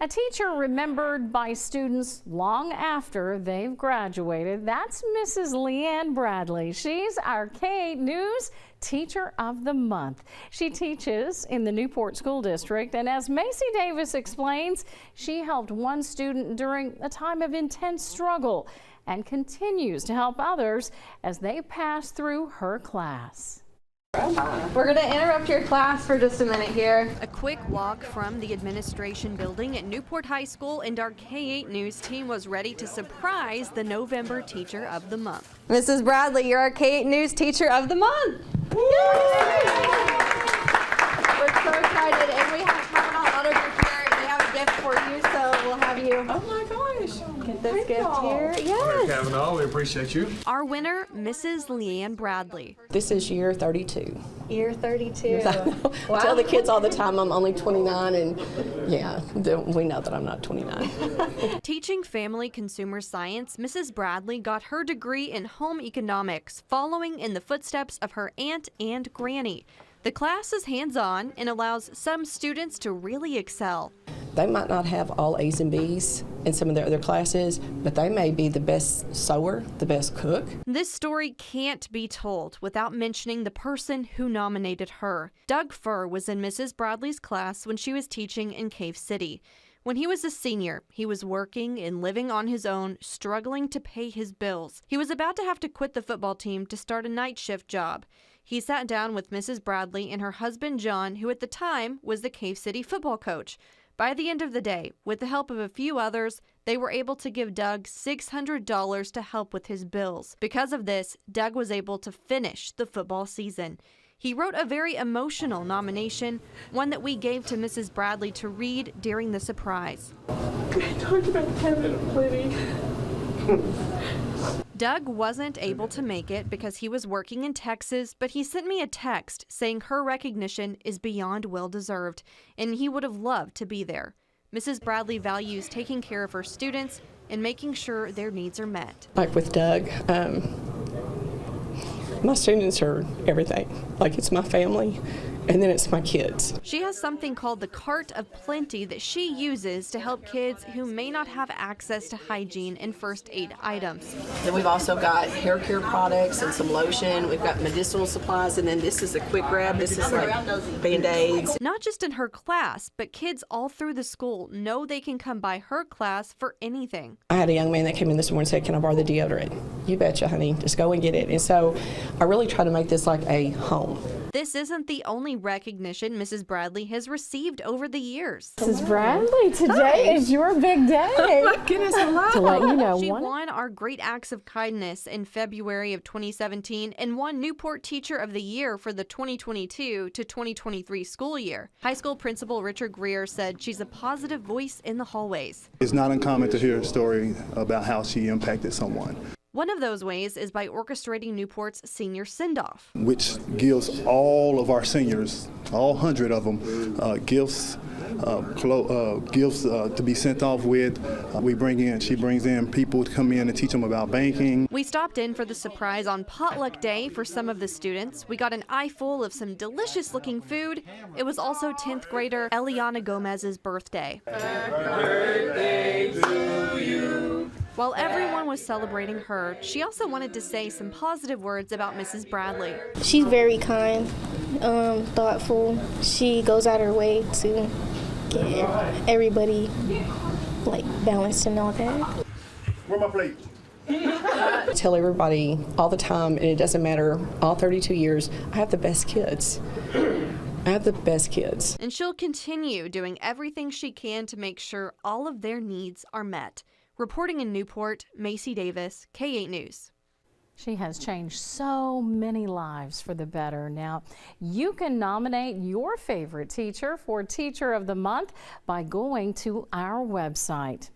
A teacher remembered by students long after they've graduated. That's Mrs. Leanne Bradley. She's our K-8 News Teacher of the Month. She teaches in the Newport School District, and as Macy Davis explains, she helped one student during a time of intense struggle and continues to help others as they pass through her class. We're going to interrupt your class for just a minute here. A quick walk from the administration building at Newport High School, and our K-8 News team was ready to surprise the November Teacher of the Month. Mrs. Bradley, you're our K-8 News Teacher of the Month. We're so excited, and we have Mama autograph here, and we have a gift for you, so we'll have you. Oh my gosh. Get this gift here. Yes. Kavanaugh, we appreciate you. Our winner, Mrs. Leanne Bradley. This is year 32. Year 32. I tell the kids all the time I'm only 29, and yeah, we know that I'm not 29. Teaching family consumer science, Mrs. Bradley got her degree in home economics, following in the footsteps of her aunt and granny. The class is hands-on and allows some students to really excel. They might not have all A's and B's in some of their other classes, but they may be the best sewer, the best cook. This story can't be told without mentioning the person who nominated her. Doug Furr was in Mrs. Bradley's class when she was teaching in Cave City. When he was a senior, he was working and living on his own, struggling to pay his bills. He was about to have to quit the football team to start a night shift job. He sat down with Mrs. Bradley and her husband John, who at the time was the Cave City football coach. By the end of the day, with the help of a few others, they were able to give Doug $600 to help with his bills. Because of this, Doug was able to finish the football season. He wrote a very emotional nomination, one that we gave to Mrs. Bradley to read during the surprise. Talk about Kevin, please. Doug wasn't able to make it because he was working in Texas, but he sent me a text saying her recognition is beyond well-deserved, and he would have loved to be there. Mrs. Bradley values taking care of her students and making sure their needs are met. Like with Doug, my students are everything. Like, it's my family, and then it's my kids. She has something called the Cart of Plenty that she uses to help kids who may not have access to hygiene and first aid items. Then we've also got hair care products and some lotion. We've got medicinal supplies, and then this is a quick grab. This is like Band-Aids. Not just in her class, but kids all through the school know they can come by her class for anything. I had a young man that came in this morning and said, "Can I borrow the deodorant?" You betcha, honey. Just go and get it. And so I really try to make this like a home. This isn't the only recognition Mrs. Bradley has received over the years. Mrs. Bradley, today is your big day. Oh my goodness, hello. To let you know, She won our Great Acts of Kindness in February of 2017 and won Newport Teacher of the Year for the 2022 to 2023 school year. High school principal Richard Greer said she's a positive voice in the hallways. It's not uncommon to hear a story about how she impacted someone. One of those ways is by orchestrating Newport's senior send-off, Which gives all of our seniors, all 100 of them, gifts, gifts to be sent off with. She brings in people to come in and teach them about banking. We stopped in for the surprise on potluck day for some of the students. We got an eye full of some delicious looking food. It was also 10th grader Eliana Gomez's birthday. Happy birthday to you. While everyone was celebrating her, she also wanted to say some positive words about Mrs. Bradley. She's very kind, thoughtful. She goes out her way to get everybody like balanced and all that. Where's my plate? I tell everybody all the time, and it doesn't matter, all 32 years, I have the best kids. I have the best kids. And she'll continue doing everything she can to make sure all of their needs are met. Reporting in Newport, Macy Davis, K-8 News. She has changed so many lives for the better. Now, you can nominate your favorite teacher for Teacher of the Month by going to our website.